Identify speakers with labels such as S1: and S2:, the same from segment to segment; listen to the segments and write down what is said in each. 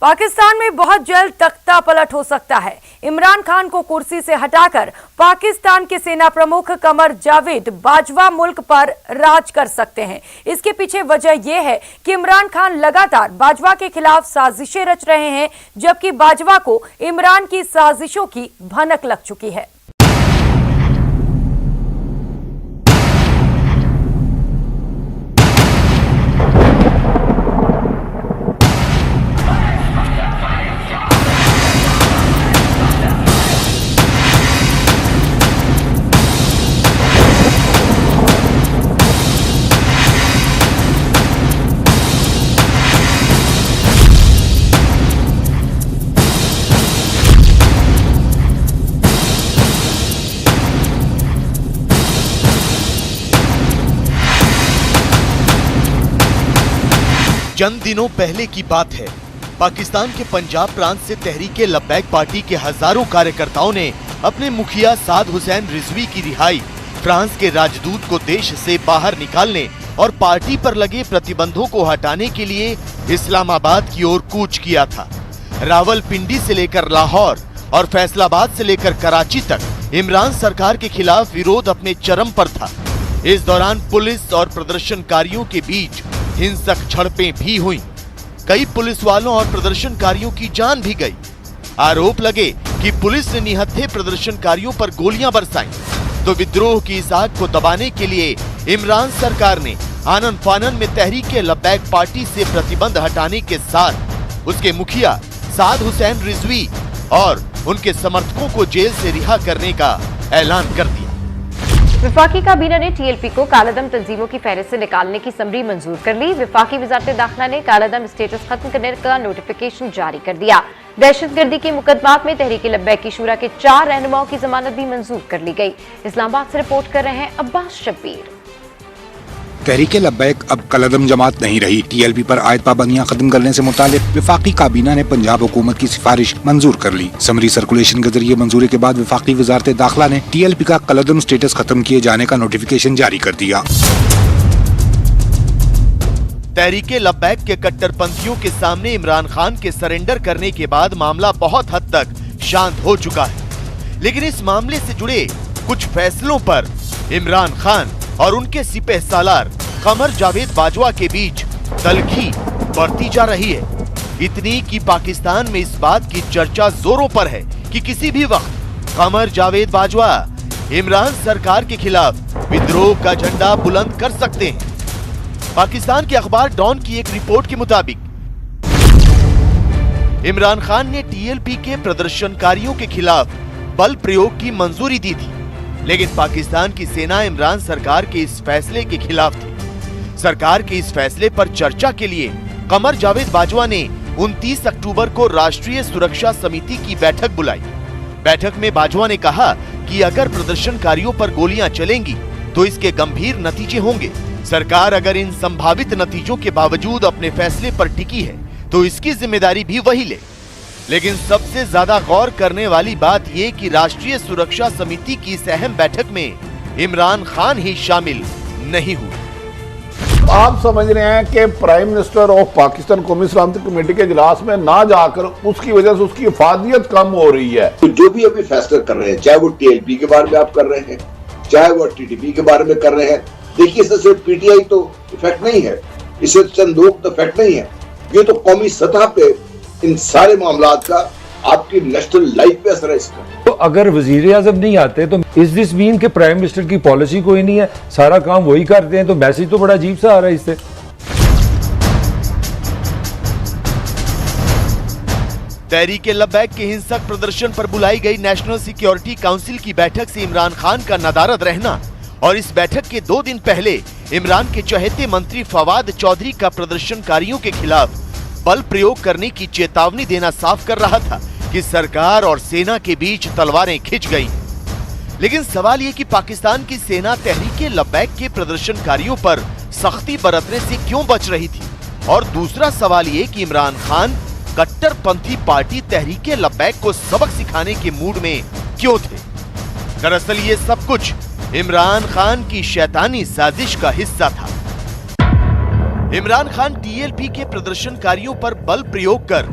S1: पाकिस्तान में बहुत जल्द तख्ता पलट हो सकता है। इमरान खान को कुर्सी से हटाकर पाकिस्तान के सेना प्रमुख कमर जावेद बाजवा मुल्क पर राज कर सकते हैं। इसके पीछे वजह यह है कि इमरान खान लगातार बाजवा के खिलाफ साजिशें रच रहे हैं, जबकि बाजवा को इमरान की साजिशों की भनक लग चुकी है।
S2: चंद दिनों पहले की बात है। पाकिस्तान के पंजाब प्रांत से तहरीके लब्बैक पार्टी के हजारों कार्यकर्ताओं ने अपने मुखिया साद हुसैन रिजवी की रिहाई, फ्रांस के राजदूत को देश से बाहर निकालने और पार्टी पर लगे प्रतिबंधों को हटाने के लिए इस्लामाबाद की ओर कूच किया था। रावलपिंडी से लेकर लाहौर और फैसलाबाद से लेकर कराची तक इमरान सरकार के खिलाफ विरोध अपने चरम पर था। इस दौरान पुलिस और प्रदर्शनकारियों के बीच हिंसक झड़पें भी हुई। कई पुलिस वालों और प्रदर्शनकारियों की जान भी गई। आरोप लगे कि पुलिस ने निहत्थे प्रदर्शनकारियों पर गोलियां बरसाईं। तो विद्रोह की इस आग को दबाने के लिए इमरान सरकार ने आनन फानन में तहरीके लब्बैक पार्टी से प्रतिबंध हटाने के साथ उसके मुखिया साद हुसैन रिजवी और उनके समर्थकों को जेल से रिहा करने का ऐलान कर दिया।
S3: विफाकी काबीना ने टीएलपी को कालादम तंजीमों की फहरिस्त से निकालने की समरी मंजूर कर ली। विफाकी वजारत दाखिला ने कालादम स्टेटस खत्म करने का नोटिफिकेशन जारी कर दिया। दहशतगर्दी के मुकदमात में तहरीके लब्बैक की शूरा के 4 रहनुमाओं की जमानत भी मंजूर कर ली गई। इस्लामाबाद से रिपोर्ट कर रहे हैं अब्बास शब्बीर।
S4: तहरीके लब्बैक अब कलदम जमात नहीं रही। टीएलपी पर आयद पाबंदियां खत्म करने से मुतालिक विफाकी काबीना ने पंजाब हुकूमत की सिफारिश मंजूर कर ली। समरी सर्कुलेशन के जरिए मंजूरी के बाद विफाकी वजारत दाखिला ने टीएलपी का कलदम स्टेटस खत्म किए जाने का नोटिफिकेशन जारी कर दिया।
S2: तहरीके लब्बैक के कट्टरपंथियों के सामने इमरान खान के सरेंडर करने के बाद मामला बहुत हद तक शांत हो चुका है, लेकिन इस मामले से जुड़े कुछ फैसलों पर इमरान खान और उनके सिपह सालार कमर जावेद बाजवा के बीच तलखी बढ़ती जा रही है। इतनी कि पाकिस्तान में इस बात की चर्चा जोरों पर है कि किसी भी वक्त कमर जावेद बाजवा इमरान सरकार के खिलाफ विद्रोह का झंडा बुलंद कर सकते हैं। पाकिस्तान के अखबार डॉन की एक रिपोर्ट के मुताबिक इमरान खान ने टीएलपी के प्रदर्शनकारियों के खिलाफ बल प्रयोग की मंजूरी दी थी, लेकिन पाकिस्तान की सेना इमरान सरकार के इस फैसले के खिलाफ थी। सरकार के इस फैसले पर चर्चा के लिए कमर जावेद बाजवा ने 29 अक्टूबर को राष्ट्रीय सुरक्षा समिति की बैठक बुलाई। बैठक में बाजवा ने कहा कि अगर प्रदर्शनकारियों पर गोलियां चलेंगी तो इसके गंभीर नतीजे होंगे। सरकार अगर इन संभावित नतीजों के बावजूद अपने फैसले पर टिकी है तो इसकी जिम्मेदारी भी वही ले। लेकिन सबसे ज्यादा गौर करने वाली बात ये कि राष्ट्रीय सुरक्षा समिति की इस अहम बैठक में इमरान खान ही शामिल नहीं हुए।
S5: आप समझ रहे हैं कि प्राइम मिनिस्टर ऑफ पाकिस्तान कौमी सलामती कमेटी के इजलास में ना जाकर उसकी वजह से उसकी इफादियत कम हो रही है।
S6: तो जो भी अभी फैसला कर रहे हैं, चाहे वो टीएलपी के बारे में आप कर रहे हैं, चाहे वो टीटीपी के बारे में कर रहे हैं, देखिए इससे सिर्फ पीटीआई तो इफेक्ट नहीं है, इससे चंद लोग तो इफेक्ट नहीं है, ये तो कौमी सतह पे इन सारे मामलात का आपकी नेशनल लाइफ पे असर है इसका।
S7: तो अगर वजीर आजम नहीं आते तो इस दिस मीन के प्राइम मिनिस्टर की पॉलिसी कोई नहीं है, सारा काम वही करते हैं, तो मैसेज तो बड़ा अजीब सा आ रहा है इससे।
S2: तहरीके लब्बैक के हिंसक प्रदर्शन पर बुलाई गई नेशनल सिक्योरिटी काउंसिल की बैठक से इमरान खान का नदारद रहना और इस बैठक के 2 दिन पहले इमरान के चहेते मंत्री फवाद चौधरी का प्रदर्शनकारियों के खिलाफ बल प्रयोग करने की चेतावनी देना साफ कर रहा था कि सरकार और सेना के बीच तलवारें खिंच गई। लेकिन सवाल ये कि पाकिस्तान की सेना तहरीके लब्बैक के प्रदर्शनकारियों पर सख्ती बरतने से क्यों बच रही थी, और दूसरा सवाल ये कि इमरान खान कट्टरपंथी पार्टी तहरीके लब्बैक को सबक सिखाने के मूड में क्यों थे। दरअसल ये सब कुछ इमरान खान की शैतानी साजिश का हिस्सा था। इमरान खान टीएलपी के प्रदर्शनकारियों पर बल प्रयोग कर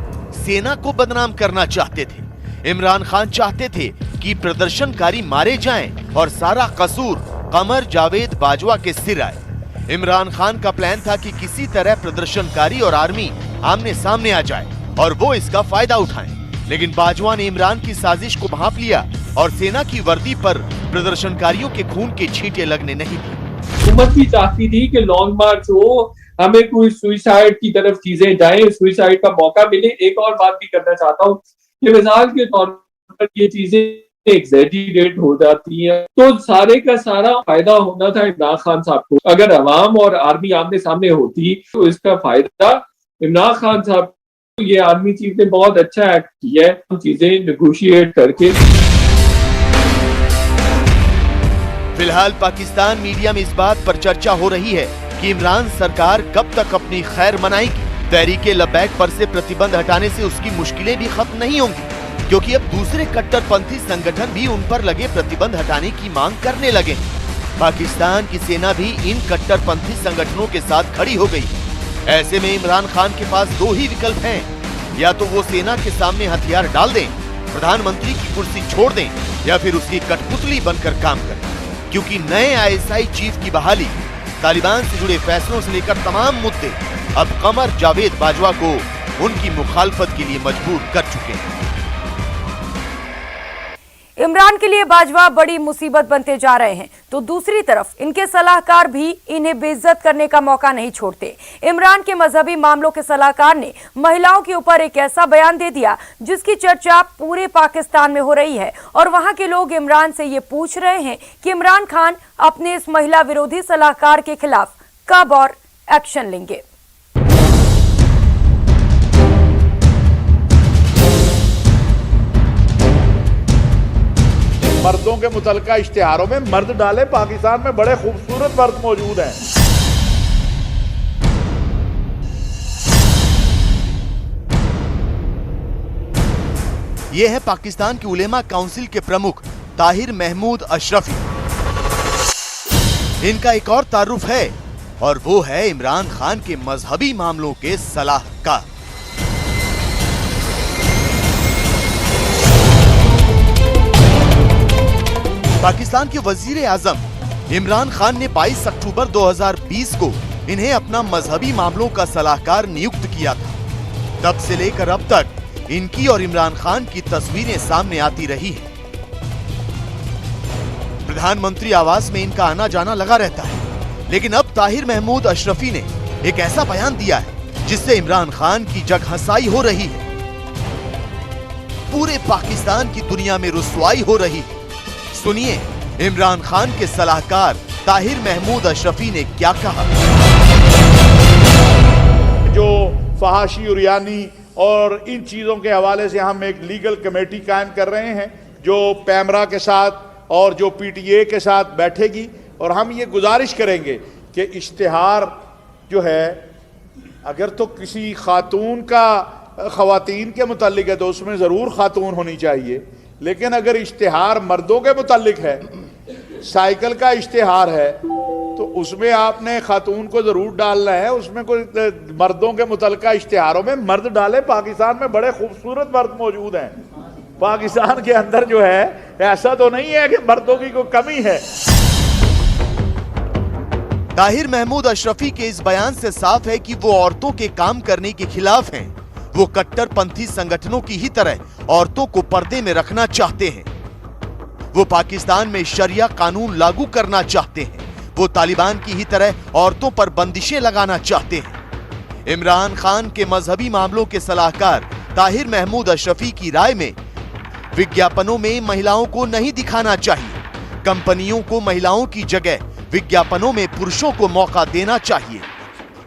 S2: सेना को बदनाम करना चाहते थे। इमरान खान चाहते थे कि प्रदर्शनकारी मारे जाएं और सारा कसूर कमर जावेद बाजवा के सिर आए। इमरान खान का प्लान था कि किसी तरह प्रदर्शनकारी और आर्मी आमने सामने आ जाए और वो इसका फायदा उठाएं। लेकिन बाजवा ने इमरान की साजिश को भांप लिया और सेना की वर्दी पर प्रदर्शनकारियों के खून के छींटे लगने नहीं दी।
S8: हुकूमत भी चाहती थी कि लॉन्ग मार्च हो, हमें कोई सुइसाइड की तरफ चीजें जाएं, सुइसाइड का मौका मिले। एक और बात भी करना चाहता हूँ कि मिसाल के तौर पर ये चीजें एग्जैजरेट हो जाती है तो सारे का सारा फायदा होना था इमरान खान साहब को। अगर अवाम और आर्मी आमने सामने होती तो इसका फायदा इमरान खान साहब। ये आर्मी चीफ ने बहुत अच्छा एक्ट किया है चीजें नेगोशिएट करके।
S2: फिलहाल पाकिस्तान मीडिया में इस बात पर चर्चा हो रही है कि इमरान सरकार कब तक अपनी खैर मनाएगी। तहरीके लब्बैक पर से प्रतिबंध हटाने से उसकी मुश्किलें भी खत्म नहीं होंगी, क्योंकि अब दूसरे कट्टरपंथी संगठन भी उन पर लगे प्रतिबंध हटाने की मांग करने लगे। पाकिस्तान की सेना भी इन कट्टरपंथी संगठनों के साथ खड़ी हो गई। ऐसे में इमरान खान के पास दो ही विकल्प हैं, या तो वो सेना के सामने हथियार डाल दें, प्रधानमंत्री की कुर्सी छोड़ दें, या फिर उसकी कठपुतली बनकर काम करें। क्योंकि नए आईएसआई चीफ की बहाली, तालिबान से जुड़े फैसलों से लेकर तमाम मुद्दे अब कमर जावेद बाजवा को उनकी मुखालफत के लिए मजबूर कर चुके हैं।
S1: इमरान के लिए बाजवा बड़ी मुसीबत बनते जा रहे हैं, तो दूसरी तरफ इनके सलाहकार भी इन्हें बेइज्जत करने का मौका नहीं छोड़ते। इमरान के मजहबी मामलों के सलाहकार ने महिलाओं के ऊपर एक ऐसा बयान दे दिया जिसकी चर्चा पूरे पाकिस्तान में हो रही है और वहां के लोग इमरान से ये पूछ रहे हैं कि इमरान खान अपने इस महिला विरोधी सलाहकार के खिलाफ कब और एक्शन लेंगे।
S5: मर्दों के मुतल्लिका इश्तिहारों में मर्द डाले, पाकिस्तान में बड़े खूबसूरत मर्द मौजूद हैं।
S2: ये है पाकिस्तान की उलेमा काउंसिल के प्रमुख ताहिर महमूद अशरफी। इनका एक और तारुफ है और वो है इमरान खान के मजहबी मामलों के सलाहकार। पाकिस्तान के वजीर आजम इमरान खान ने 22 अक्टूबर 2020 को इन्हें अपना मजहबी मामलों का सलाहकार नियुक्त किया था। तब से लेकर अब तक इनकी और इमरान खान की तस्वीरें सामने आती रही है। प्रधानमंत्री आवास में इनका आना जाना लगा रहता है। लेकिन अब ताहिर महमूद अशरफी ने एक ऐसा बयान दिया है जिससे इमरान खान की जगहंसाई हो रही है, पूरे पाकिस्तान की दुनिया में रुसवाई हो रही है। सुनिए इमरान खान के सलाहकार ताहिर महमूद अशरफी ने क्या कहा।
S5: जो फहाशी उरियानी और इन चीज़ों के हवाले से हम एक लीगल कमेटी कायम कर रहे हैं जो पैमरा के साथ और जो पीटीए के साथ बैठेगी, और हम ये गुजारिश करेंगे कि इश्तिहार जो है अगर तो किसी खातून का ख़वातीन के मुतालिक है तो उसमें ज़रूर खातून होनी चाहिए, लेकिन अगर इश्तिहार मर्दों के मुतालिक है, साइकिल का इश्तिहार है, तो उसमें आपने खातून को ज़रूर डालना है। उसमें कोई मर्दों के मुतल्लिका इश्तिहारों में मर्द डाले। पाकिस्तान में बड़े खूबसूरत मर्द मौजूद हैं। पाकिस्तान के अंदर जो है ऐसा तो नहीं है कि मर्दों की कोई कमी है।
S2: ताहिर महमूद अशरफी के इस बयान से साफ है कि वो औरतों के काम करने के खिलाफ हैं। वो कट्टरपंथी संगठनों की ही तरह औरतों को पर्दे में रखना चाहते हैं। वो पाकिस्तान में शरिया कानून लागू करना चाहते हैं। वो तालिबान की ही तरह औरतों पर बंदिशें लगाना चाहते हैं। इमरान खान के मजहबी मामलों के सलाहकार ताहिर महमूद अशरफी की राय में विज्ञापनों में महिलाओं को नहीं दिखाना चाहिए। कंपनियों को महिलाओं की जगह विज्ञापनों में पुरुषों को मौका देना चाहिए।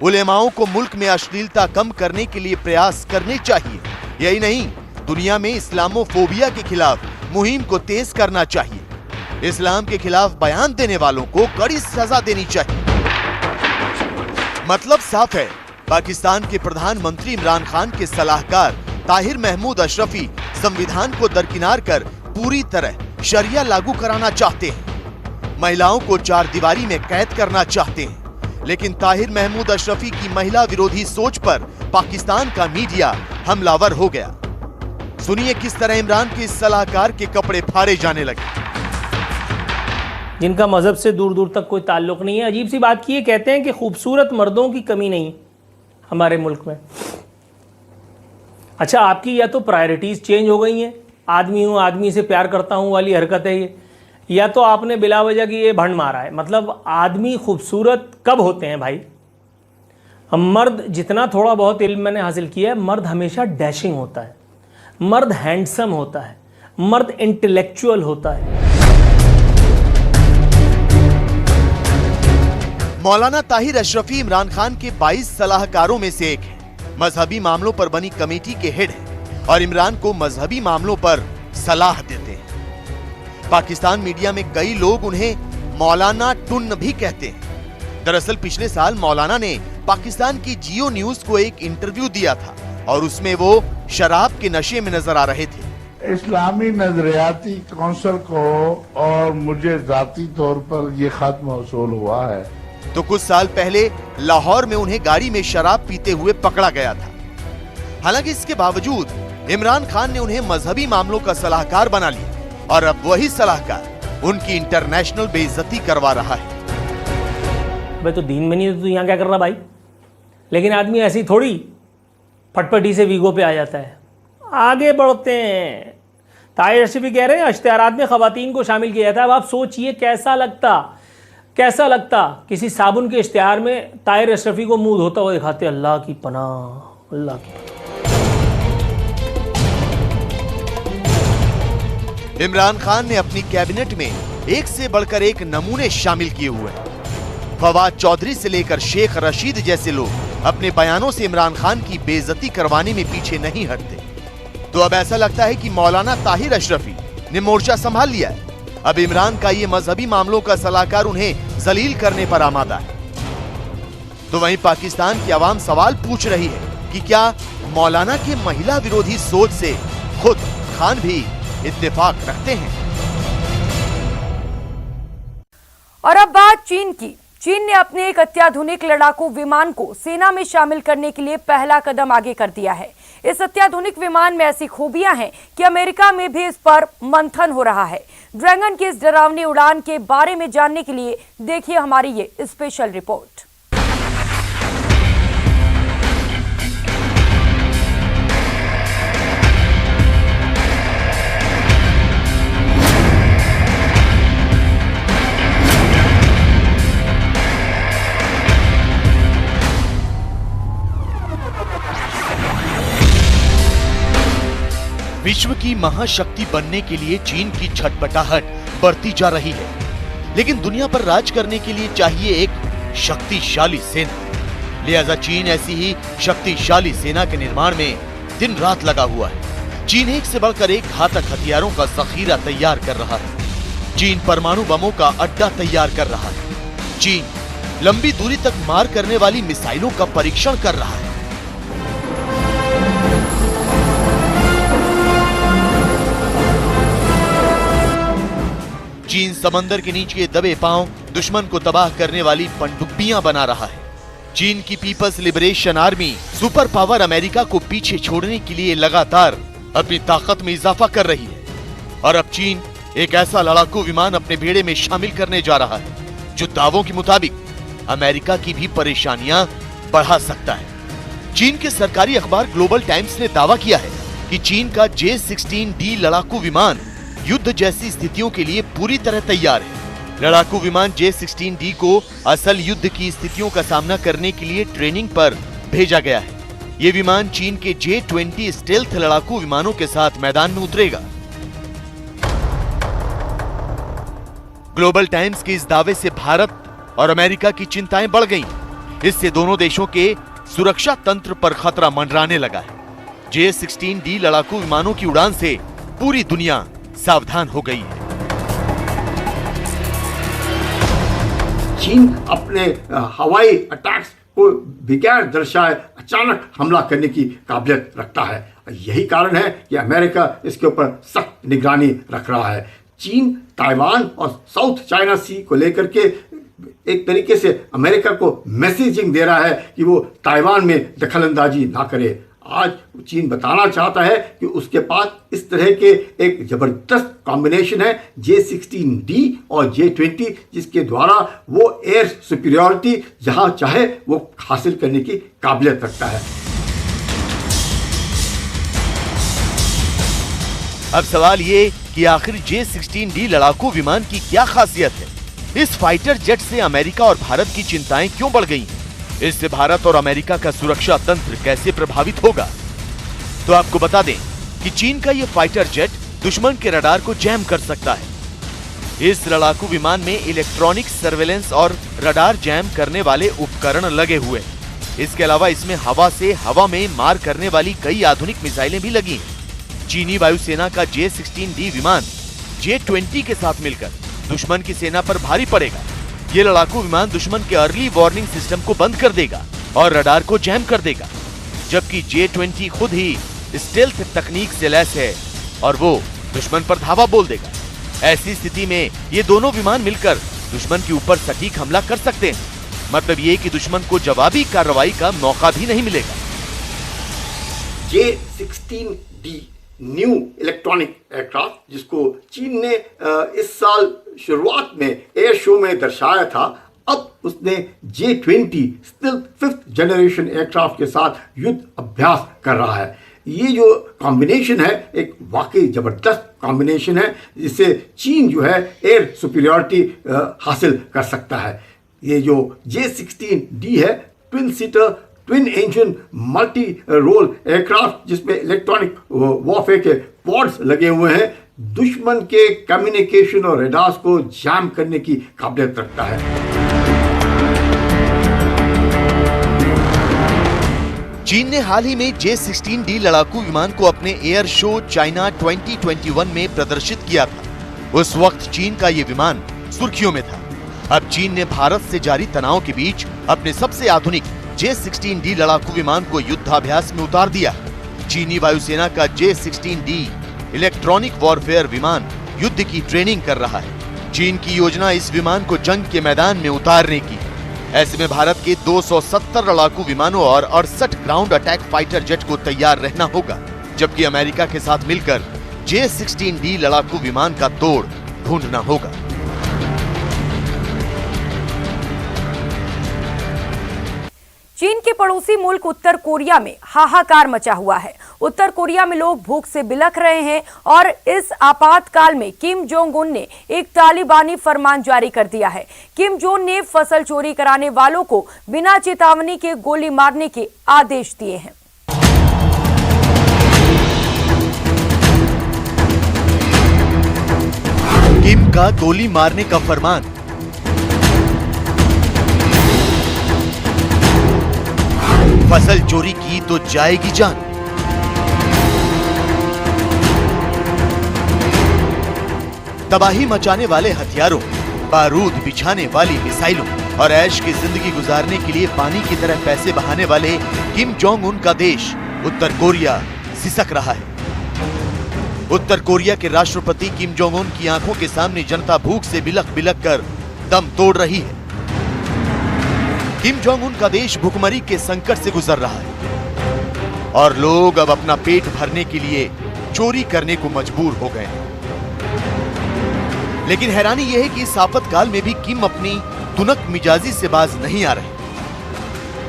S2: उलेमाओं को मुल्क में अश्लीलता कम करने के लिए प्रयास करने चाहिए। यही नहीं, दुनिया में इस्लामोफोबिया के खिलाफ मुहिम को तेज करना चाहिए। इस्लाम के खिलाफ बयान देने वालों को कड़ी सजा देनी चाहिए। मतलब साफ है, पाकिस्तान के प्रधानमंत्री इमरान खान के सलाहकार ताहिर महमूद अशरफी संविधान को दरकिनार कर पूरी तरह शरिया लागू कराना चाहते हैं। महिलाओं को चार दीवारी में कैद करना चाहते हैं। लेकिन ताहिर महमूद अशरफी की महिला विरोधी सोच पर पाकिस्तान का मीडिया हमलावर हो गया। सुनिए किस तरह इमरान के इस सलाहकार के कपड़े फाड़े जाने लगे।
S9: जिनका मजहब से दूर दूर तक कोई ताल्लुक नहीं है। अजीब सी बात की है, कहते हैं कि खूबसूरत मर्दों की कमी नहीं हमारे मुल्क में। अच्छा, आपकी या तो प्रायोरिटीज़ चेंज हो गई हैं, आदमी हूँ आदमी से प्यार करता हूँ वाली हरकत है ये, या तो आपने बिला वजह की ये भंड मारा है। मतलब आदमी खूबसूरत कब होते हैं भाई? हम मर्द, जितना थोड़ा बहुत इल्म मैंने हासिल किया है, मर्द हमेशा डैशिंग होता है, मर्द हैंडसम होता है, मर्द इंटेलेक्चुअल होता है।
S2: मौलाना ताहिर अशरफी इमरान खान के 22 सलाहकारों में से एक है। मजहबी मामलों पर बनी कमेटी के हेड हैं और इमरान को मजहबी मामलों पर सलाह देते हैं। पाकिस्तान मीडिया में कई लोग उन्हें मौलाना टुन्न भी कहते हैं। दरअसल पिछले साल मौलाना ने पाकिस्तान की जियो न्यूज को एक इंटरव्यू दिया था और उसमें वो शराब के नशे में नजर आ रहे थे।
S5: इस्लामी नजरियाती कौंसिल को और मुझे जाती तौर पर यह खत मौसूल हुआ है।
S2: तो कुछ साल पहले लाहौर में उन्हें गाड़ी में शराब पीते हुए पकड़ा गया था। हालांकि इसके बावजूद इमरान खान ने उन्हें मजहबी मामलों का सलाहकार बना लिया और अब वही सलाहकार उनकी इंटरनेशनल बेइज्जती करवा रहा है।
S9: भाई तो दीन में नहीं तो यहाँ क्या कर रहा भाई? लेकिन आदमी ऐसी थोड़ी फटफटी से वीगो पे आ जाता है। आगे बढ़ते हैं। ताहिर अशरफी कह रहे हैं इश्तिहारात में खवातीन को शामिल किया जाता है। अब आप सोचिए कैसा लगता किसी साबुन के इश्तिहार में ताहिर अशरफी को मुंह धोता हुआ दिखाते। अल्लाह की पनाह, अल्लाह की।
S2: इमरान खान ने अपनी कैबिनेट में एक से बढ़कर एक नमूने शामिल किए हुए हैं। फवाद चौधरी से लेकर शेख रशीद जैसे लोग अपने बयानों से इमरान खान की बेइज्जती करवाने में पीछे नहीं हटते। तो अब ऐसा लगता है कि मौलाना ताहिर अशरफी ने मोर्चा संभाल लिया है। अब इमरान का ये मजहबी मामलों का सलाहकार उन्हें जलील करने पर आमादा है। तो वहीं पाकिस्तान की आवाम सवाल पूछ रही है कि क्या मौलाना के महिला विरोधी सोच से खुद खान भी इत्तेफाक रखते हैं?
S1: और अब बात चीन की। चीन ने अपने एक अत्याधुनिक लड़ाकू विमान को सेना में शामिल करने के लिए पहला कदम आगे कर दिया है। इस अत्याधुनिक विमान में ऐसी खूबियां हैं कि अमेरिका में भी इस पर मंथन हो रहा है। ड्रैगन की इस डरावनी उड़ान के बारे में जानने के लिए देखिए हमारी ये स्पेशल रिपोर्ट।
S2: विश्व की महाशक्ति बनने के लिए चीन की छटपटाहट बढ़ती जा रही है, लेकिन दुनिया पर राज करने के लिए चाहिए एक शक्तिशाली सेना। लिहाजा चीन ऐसी ही शक्तिशाली सेना के निर्माण में दिन रात लगा हुआ है। चीन एक से बढ़कर एक घातक हथियारों का जखीरा तैयार कर रहा है। चीन परमाणु बमों का अड्डा तैयार कर रहा है। चीन लंबी दूरी तक मार करने वाली मिसाइलों का परीक्षण कर रहा है। चीन समंदर के नीचे दबे पांव दुश्मन को तबाह करने वाली पनडुब्बियां बना रहा है। चीन की People's Liberation Army super power America को पीछे छोड़ने के लिए लगातार अपनी ताकत में इजाफा कर रही है और अब चीन एक ऐसा लड़ाकू विमान अपने बेड़े में शामिल करने जा रहा है जो दावों के मुताबिक अमेरिका की भी परेशानियां बढ़ा सकता है। चीन के सरकारी अखबार ग्लोबल टाइम्स ने दावा किया है कि चीन का J-16D लड़ाकू विमान युद्ध जैसी स्थितियों के लिए पूरी तरह तैयार है। लड़ाकू विमान J-16D को असल युद्ध की स्थितियों का सामना करने के लिए ट्रेनिंग पर भेजा गया है। ये विमान चीन के J-20 स्टेल्थ लड़ाकू विमानों के साथ मैदान में उतरेगा। ग्लोबल टाइम्स के इस दावे से भारत और अमेरिका की चिंताएं बढ़ गई। इससे दोनों देशों के सुरक्षा तंत्र पर खतरा मंडराने लगा है। J-16D लड़ाकू विमानों की उड़ान से पूरी दुनिया सावधान हो गई है।
S10: चीन अपने हवाई अटैक्स को बगैर दर्शाए अचानक हमला करने की काबिलियत रखता है। यही कारण है कि अमेरिका इसके ऊपर सख्त निगरानी रख रहा है। चीन ताइवान और साउथ चाइना सी को लेकर के एक तरीके से अमेरिका को मैसेजिंग दे रहा है कि वो ताइवान में दखलंदाजी ना करे। आज चीन बताना चाहता है कि उसके पास इस तरह के एक जबरदस्त कॉम्बिनेशन है J-16D और J-20, जिसके द्वारा वो एयर सुपीरियरिटी जहां चाहे वो हासिल करने की काबिलियत रखता है।
S2: अब सवाल ये कि आखिर J-16D लड़ाकू विमान की क्या खासियत है? इस फाइटर जेट से अमेरिका और भारत की चिंताएं क्यों बढ़ गई? इससे भारत और अमेरिका का सुरक्षा तंत्र कैसे प्रभावित होगा? तो आपको बता दें कि चीन का यह फाइटर जेट दुश्मन के रडार को जैम कर सकता है। इस लड़ाकू विमान में इलेक्ट्रॉनिक सर्वेलेंस और रडार जैम करने वाले उपकरण लगे हुए हैं। इसके अलावा इसमें हवा से हवा में मार करने वाली कई आधुनिक मिसाइलें भी लगी हैं। चीनी वायुसेना का J-16D विमान J-20 के साथ मिलकर दुश्मन की सेना पर भारी पड़ेगा। ये लड़ाकू विमान दुश्मन के अर्ली वार्निंग सिस्टम को बंद कर देगा और रडार को जैम कर देगा, जबकि J-20 खुद ही स्टेल्थ तकनीक से लैस है और वो दुश्मन पर धावा बोल देगा। ऐसी स्थिति में ये दोनों विमान मिलकर दुश्मन के ऊपर सटीक हमला कर सकते हैं। मतलब ये कि दुश्मन को जवाबी कार्रवाई का मौका भी नहीं मिलेगा।
S10: J-16D न्यू इलेक्ट्रॉनिक एयरक्राफ्ट, जिसको चीन ने इस साल शुरुआत में एयर शो में दर्शाया था, अब उसने J-20 still 5th generation aircraft के साथ युद्ध अभ्यास कर रहा है। ये जो कॉम्बिनेशन है एक वाकई जबरदस्त कॉम्बिनेशन है, जिससे चीन जो है एयर सुपीरियरिटी हासिल कर सकता है। ये जो J-16D है twin seater twin engine multi role aircraft, जिसमें इलेक्ट्रॉनिक वॉरफेयर के पॉड्स लगे हुए हैं, दुश्मन के कम्युनिकेशन और रेडार्स को जैम करने की काबिलियत रखता है।
S2: चीन ने हाल ही में J-16D लड़ाकू विमान को अपने एयर शो चाइना 2021 में प्रदर्शित किया था। उस वक्त चीन का ये विमान सुर्खियों में था। अब चीन ने भारत से जारी तनाव के बीच अपने सबसे आधुनिक J-16D लड़ाकू विमान को युद्धाभ्यास में उतार दिया। चीनी वायुसेना का J-16D इलेक्ट्रॉनिक वॉरफेयर विमान युद्ध की ट्रेनिंग कर रहा है। चीन की योजना इस विमान को जंग के मैदान में उतारने की। ऐसे में भारत के 270 लड़ाकू विमानों और 68 ग्राउंड अटैक फाइटर जेट को तैयार रहना होगा, जबकि अमेरिका के साथ मिलकर J-16D लड़ाकू विमान का तोड़ ढूंढना होगा।
S1: चीन के पड़ोसी मुल्क उत्तर कोरिया में हाहाकार मचा हुआ है। उत्तर कोरिया में लोग भूख से बिलख रहे हैं और इस आपातकाल में किम जोंग उन ने एक तालिबानी फरमान जारी कर दिया है। किम जोंग ने फसल चोरी कराने वालों को बिना चेतावनी के गोली मारने के आदेश दिए हैं।
S2: किम का गोली मारने का फरमान। फसल चोरी की तो जाएगी जान। तबाही मचाने वाले हथियारों, बारूद बिछाने वाली मिसाइलों और ऐश की जिंदगी गुजारने के लिए पानी की तरह पैसे बहाने वाले किम जोंग उन का देश उत्तर कोरिया सिसक रहा है। उत्तर कोरिया के राष्ट्रपति किम जोंग उन की आंखों के सामने जनता भूख से बिलख बिलख कर दम तोड़ रही है। किम जोंग उन का देश भुखमरी के संकट से गुजर रहा है और लोग अब अपना पेट भरने के लिए चोरी करने को मजबूर हो गए हैं। लेकिन हैरानी यह है कि इस आपातकाल में भी किम अपनी तुनक मिजाजी से बाज नहीं आ रहे।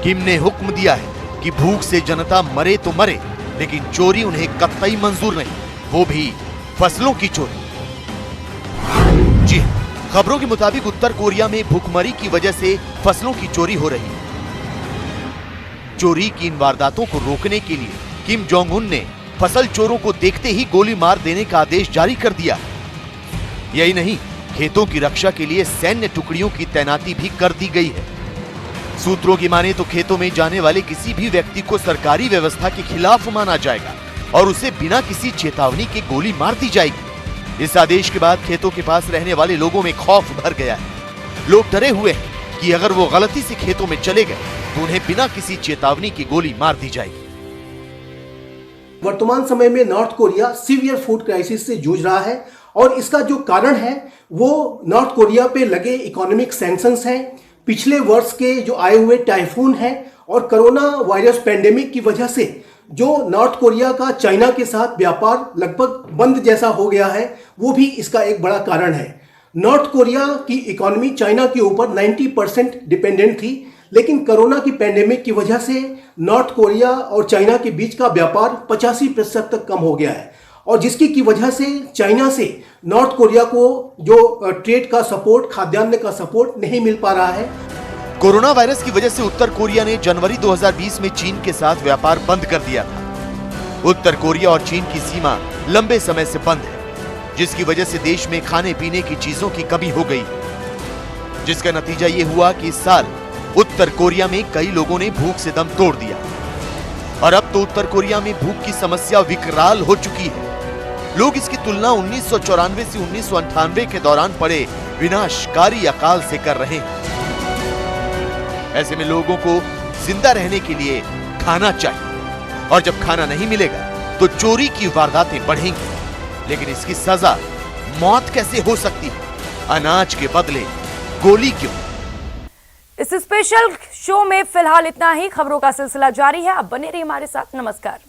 S2: किम ने हुक्म दिया है कि भूख से जनता मरे तो मरे, लेकिन चोरी उन्हें कतई मंजूर नहीं, वो भी फसलों की चोरी। जी खबरों के मुताबिक उत्तर कोरिया में भूखमरी की वजह से फसलों की चोरी हो रही है। चोरी की इन वारदातों को रोकने के लिए किम जोंग उन ने फसल चोरों को देखते ही गोली मार देने का आदेश जारी कर दिया। यही नहीं, खेतों की रक्षा के लिए सैन्य टुकड़ियों की तैनाती भी कर दी गई है। सूत्रों की माने तो खेतों में जाने वाले किसी भी व्यक्ति को सरकारी व्यवस्था के खिलाफ माना जाएगा और उसे बिना किसी चेतावनी के गोली मार दी जाएगी। इस आदेश के बाद खेतों के पास रहने वाले लोगों में खौफ भर गया है। लोग डरे हुए हैं कि अगर वो गलती से खेतों में चले गए तो उन्हें बिना किसी चेतावनी की गोली मार दी जाएगी।
S11: वर्तमान समय में north Korea severe food crisis से जूझ रहा है और इसका जो कारण है वो नॉर्थ कोरिया पे लगे इकोनॉमिक सैंक्शंस हैं, पिछले वर्ष के जो आए हुए टाइफून हैं और कोरोना वायरस पेंडेमिक की वजह से जो नॉर्थ कोरिया का चाइना के साथ व्यापार लगभग बंद जैसा हो गया है, वो भी इसका एक बड़ा कारण है। नॉर्थ कोरिया की इकोनॉमी चाइना के ऊपर 90% डिपेंडेंट थी, लेकिन कोरोना की पैंडेमिक की वजह से नॉर्थ कोरिया और चाइना के बीच का व्यापार 85% तक कम हो गया है, और जिसकी की वजह से चाइना से नॉर्थ कोरिया को जो ट्रेड का सपोर्ट, खाद्यान्न का सपोर्ट नहीं मिल पा रहा है।
S2: कोरोना वायरस की वजह से उत्तर कोरिया ने जनवरी 2020 में चीन के साथ व्यापार बंद कर दिया था। उत्तर कोरिया और चीन की सीमा लंबे समय से बंद है, जिसकी वजह से देश में खाने पीने की चीजों की कमी हो गई, जिसका नतीजा ये हुआ कि इस साल उत्तर कोरिया में कई लोगों ने भूख से दम तोड़ दिया, और अब तो उत्तर कोरिया में भूख की समस्या विकराल हो चुकी है। लोग इसकी तुलना 1994 से 1998 के दौरान पड़े विनाशकारी अकाल से कर रहे हैं। ऐसे में लोगों को जिंदा रहने के लिए खाना चाहिए, और जब खाना नहीं मिलेगा तो चोरी की वारदातें बढ़ेंगी। लेकिन इसकी सजा मौत कैसे हो सकती है? अनाज के बदले गोली क्यों?
S1: इस स्पेशल शो में फिलहाल इतना ही। खबरों का सिलसिला जारी है, आप बने रहिए हमारे साथ। नमस्कार।